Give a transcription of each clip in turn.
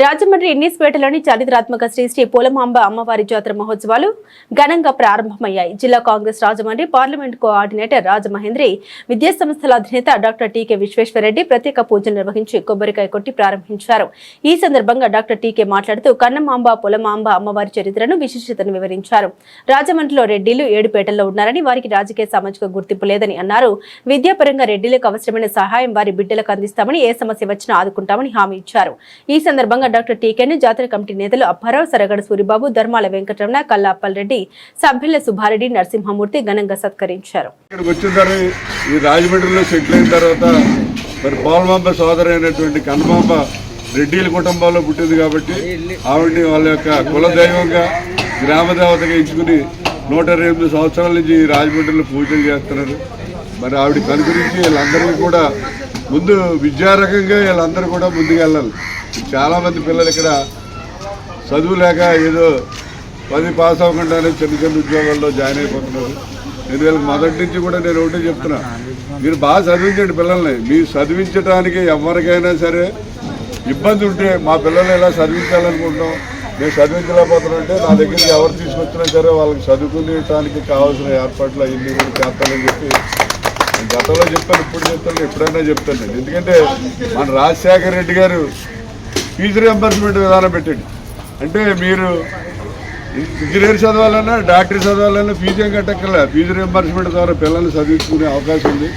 రాజమండ్రి ఇన్నిస్పేటలోని చారిత్రాత్మక శ్రీ శ్రీ పోలమాంబ అమ్మవారి జాతర మహోత్సవాలు ఘనంగా ప్రారంభమయ్యాయి. జిల్లా కాంగ్రెస్ రాజమండ్రి పార్లమెంట్ కోఆర్డినేటర్ రాజమహేంద్రి, విద్యాసంస్థల అధినేత డాక్టర్ టీకే విశ్వేశ్వరరెడ్డి ప్రత్యేక పూజలు నిర్వహించి కొబ్బరికాయ కొట్టి ప్రారంభించారు. ఈ సందర్భంగా డాక్టర్ టీకే మాట్లాడుతూ కన్నమాంబ పోలమాంబ అమ్మవారి చరిత్రను, విశిష్టతను వివరించారు. రాజమండ్రిలో రెడ్డిలు 7 పేటల్లో ఉన్నారని, వారికి రాజకీయ సామాజిక గుర్తింపు లేదని అన్నారు. విద్యాపరంగా రెడ్డిలకు అవసరమైన సహాయం వారి బిడ్డలకు అందిస్తామని, ఏ సమస్య వచ్చినా ఆదుకుంటామని హామీ ఇచ్చారు. ఈ సందర్భంగా డాక్టర్ టీకేను జాతర కమిటీ నేతలు అప్పారావు, సరగడ సూరిబాబు, ధర్మాల వెంకటరమణ, కల్లా అప్పలరెడ్డి, సభ్యుల సుబ్బారెడ్డి, నరసింహమూర్తి ఘనంగా సత్కరించారు. ఈ రాజమండ్రిలో సెటిల్ అయిన తర్వాత మరి పోలమాంబ సోదరి అయినటువంటి కన్నమాంబ రెడ్డిల కుటుంబంలో పుట్టింది కాబట్టి ఆవిడని వాళ్ళ యొక్క కులదైవంగా గ్రామదేవతగా ఎంచుకుని 128 సంవత్సరాల నుంచి రాజమండ్రిలో పూజలు చేస్తున్నారు. మరి ఆవిడ కనుకరించి వీళ్ళందరికీ కూడా ముందు విద్యారకంగా వీళ్ళందరూ కూడా ముందుకు వెళ్ళాలి. చాలామంది పిల్లలు ఇక్కడ చదువు లేక ఏదో 10 పాస్ అవ్వకుండానే చిన్న చిన్న ఉద్యోగాల్లో జాయిన్ అయిపోతున్నారు. నేను వీళ్ళకి మొదటి నుంచి కూడా నేను ఒకటే చెప్తున్నా, మీరు బాగా చదివించండి పిల్లల్ని. మీరు చదివించడానికి ఎవరికైనా సరే ఇబ్బంది ఉంటే, మా పిల్లల్ని ఎలా చదివించాలనుకుంటున్నాం, నేను చదివించలేకపోతున్నానంటే నా దగ్గరికి ఎవరు తీసుకొచ్చినా సరే వాళ్ళకి చదువుకునేటానికి కావాల్సిన ఏర్పాట్లు అవన్నీ కూడా చేస్తానని చెప్పి నేను గతంలో చెప్పాను, ఇప్పుడు చెప్తాను, ఎప్పుడైనా చెప్తాను నేను. ఎందుకంటే మన రాజశేఖర రెడ్డి గారు ఫీజు రియంబర్స్మెంట్ విధానం పెట్టండి. అంటే మీరు ఇంజనీర్ చదవాలన్నా, డాక్టర్ చదవాలన్నా ఫీజు ఏం కట్టక్కర్లే, ఫీజు రియంబర్స్మెంట్ ద్వారా పిల్లల్ని చదివించుకునే అవకాశం ఉంది.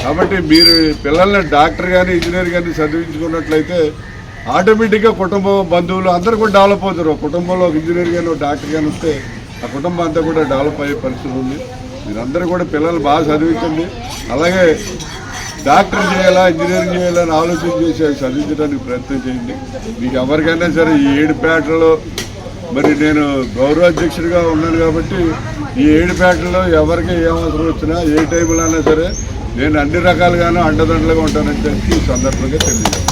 కాబట్టి మీరు పిల్లల్ని డాక్టర్ కానీ ఇంజనీర్ కానీ చదివించుకున్నట్లయితే ఆటోమేటిక్గా కుటుంబం, బంధువులు అందరూ కూడా డెవలప్ అవుతారు. కుటుంబంలో ఒక ఇంజనీర్ కానీ ఒక డాక్టర్ కానీ వస్తే ఆ కుటుంబం అంతా కూడా డెవలప్ అయ్యే పరిస్థితి ఉంది. మీరందరూ కూడా పిల్లలు బాగా చదివించండి. అలాగే డాక్టర్ చేయాలా, ఇంజనీరింగ్ చేయాలా అని ఆలోచన చేసి చదివించడానికి ప్రయత్నం చేయండి. మీకు ఎవరికైనా సరే ఈ 7 పేటల్లో మరి నేను గౌరవాధ్యక్షుడిగా ఉన్నాను కాబట్టి ఈ 7 పేటల్లో ఎవరికి ఏ అవసరం వచ్చినా ఏ టైంలో అయినా సరే నేను అన్ని రకాలుగానూ అండదండలుగా ఉంటానని చెప్పి ఈ సందర్భంగా తెలియజేస్తాను.